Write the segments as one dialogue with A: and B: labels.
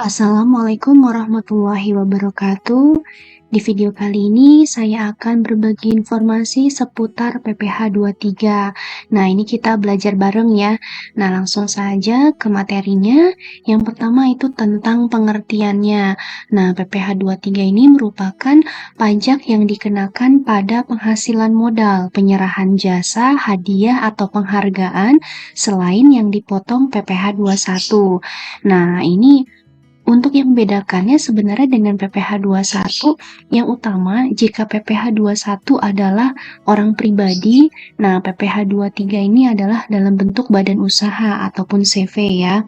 A: Assalamualaikum warahmatullahi wabarakatuh. Di video kali ini saya akan berbagi informasi seputar PPh 23. Nah, ini kita belajar bareng ya. Nah, langsung saja ke materinya. Yang pertama itu tentang pengertiannya. Nah, PPh 23 ini merupakan pajak yang dikenakan pada penghasilan modal, penyerahan jasa, hadiah atau penghargaan selain yang dipotong PPh 21. Nah, ini untuk yang membedakannya sebenarnya dengan PPh 21, yang utama jika PPh 21 adalah orang pribadi, nah PPh 23 ini adalah dalam bentuk badan usaha ataupun CV ya.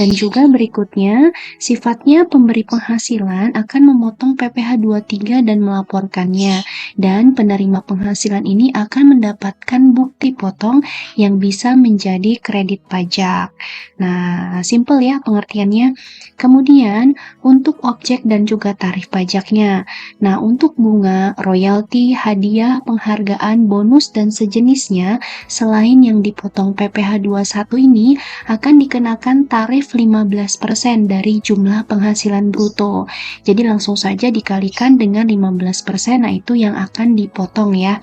A: Dan juga berikutnya, sifatnya pemberi penghasilan akan memotong PPh 23 dan melaporkannya. Dan penerima penghasilan ini akan mendapatkan bukti potong yang bisa menjadi kredit pajak. Nah, simple ya pengertiannya. Kemudian, untuk objek dan juga tarif pajaknya. Nah, untuk bunga, royalti, hadiah, penghargaan, bonus, dan sejenisnya, selain yang dipotong PPh 21 ini, akan dikenakan tarif 15% dari jumlah penghasilan bruto. Jadi langsung saja dikalikan dengan 15%, nah itu yang akan dipotong ya.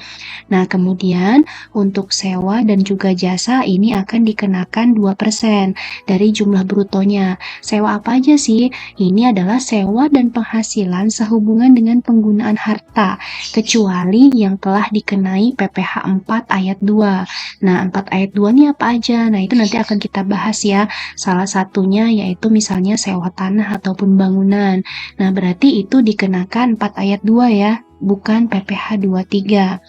A: Nah, kemudian untuk sewa dan juga jasa ini akan dikenakan 2% dari jumlah brutonya. Sewa apa aja sih? Ini adalah sewa dan penghasilan sehubungan dengan penggunaan harta, kecuali yang telah dikenai PPh 4 ayat 2. Nah, 4 ayat 2 ini apa aja? Nah, itu nanti akan kita bahas ya. Salah satunya yaitu misalnya sewa tanah ataupun bangunan. Nah, berarti itu dikenakan 4 ayat 2 ya, bukan PPh 23.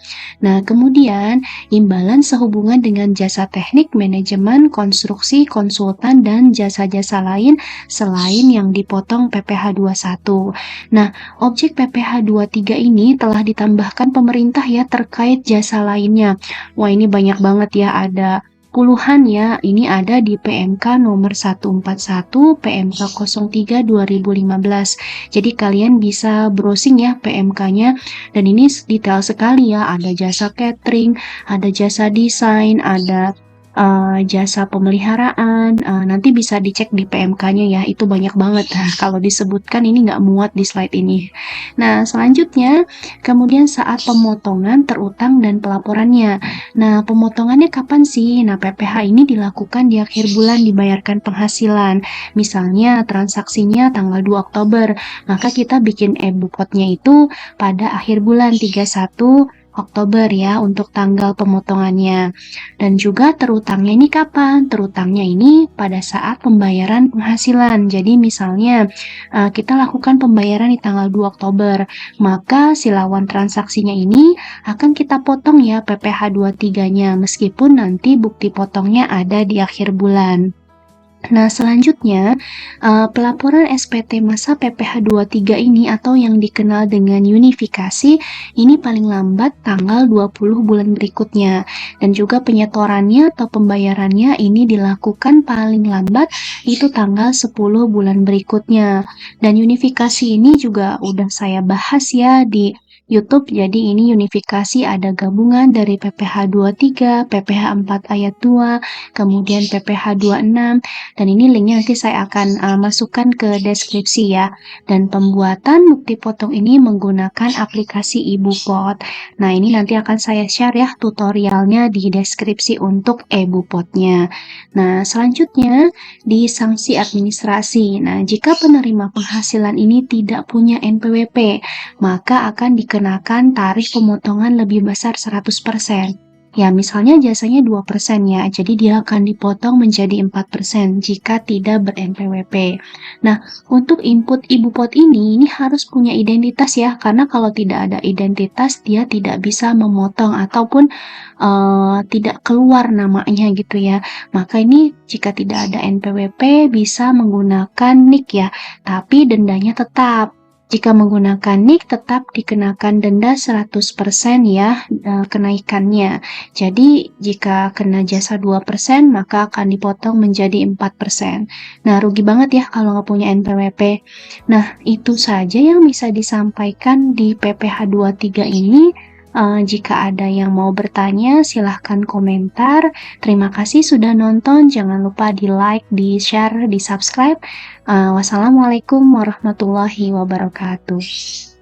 A: Nah, kemudian imbalan sehubungan dengan jasa teknik, manajemen, konstruksi, konsultan, dan jasa-jasa lain selain yang dipotong PPh 21. Nah, objek PPh 23 ini telah ditambahkan pemerintah ya terkait jasa lainnya. Wah, ini banyak banget ya, ada puluhan ya. Ini ada di PMK nomor 141, PMK 03 2015. Jadi kalian bisa browsing ya PMK-nya, dan ini detail sekali ya. Ada jasa catering, ada jasa desain, ada jasa pemeliharaan. Nanti bisa dicek di PMK-nya ya, itu banyak banget. Nah, kalau disebutkan ini nggak muat di slide ini. Nah, selanjutnya kemudian saat pemotongan terutang dan pelaporannya. Nah, pemotongannya kapan sih? Nah, PPh ini dilakukan di akhir bulan dibayarkan penghasilan. Misalnya transaksinya tanggal 2 Oktober, maka kita bikin e-bupotnya itu pada akhir bulan 31 Oktober ya untuk tanggal pemotongannya. Dan juga terutangnya ini kapan? Terutangnya ini pada saat pembayaran penghasilan. Jadi misalnya kita lakukan pembayaran di tanggal 2 Oktober, maka si lawan transaksinya ini akan kita potong ya PPh 23-nya, meskipun nanti bukti potongnya ada di akhir bulan. Nah, selanjutnya pelaporan SPT masa PPh 23 ini atau yang dikenal dengan unifikasi ini paling lambat tanggal 20 bulan berikutnya, dan juga penyetorannya atau pembayarannya ini dilakukan paling lambat itu tanggal 10 bulan berikutnya. Dan unifikasi ini juga udah saya bahas ya di YouTube. Jadi ini unifikasi ada gabungan dari PPh 23, PPh 4 ayat 2, kemudian PPh 26, dan ini linknya nanti saya akan masukkan ke deskripsi ya. Dan pembuatan bukti potong ini menggunakan aplikasi e-bupot. Nah, ini nanti akan saya share ya tutorialnya di deskripsi untuk e-bupotnya. Nah, selanjutnya di sanksi administrasi. Nah, jika penerima penghasilan ini tidak punya NPWP, maka akan dikenakan tarif pemotongan lebih besar 100%. Ya, misalnya jasanya 2% ya, jadi dia akan dipotong menjadi 4% jika tidak ber-NPWP. Nah, untuk input e-bupot ini harus punya identitas ya, karena kalau tidak ada identitas, dia tidak bisa memotong ataupun tidak keluar namanya gitu ya. Maka ini jika tidak ada NPWP bisa menggunakan NIK ya, tapi dendanya tetap. Jika menggunakan NIK tetap dikenakan denda 100% ya kenaikannya. Jadi jika kena jasa 2% maka akan dipotong menjadi 4%. Nah, rugi banget ya kalau nggak punya NPWP. Nah, itu saja yang bisa disampaikan di PPh 23 ini. Jika ada yang mau bertanya, silahkan komentar. Terima kasih sudah nonton. Jangan lupa di-like, di-share, di-subscribe. Wassalamualaikum warahmatullahi wabarakatuh.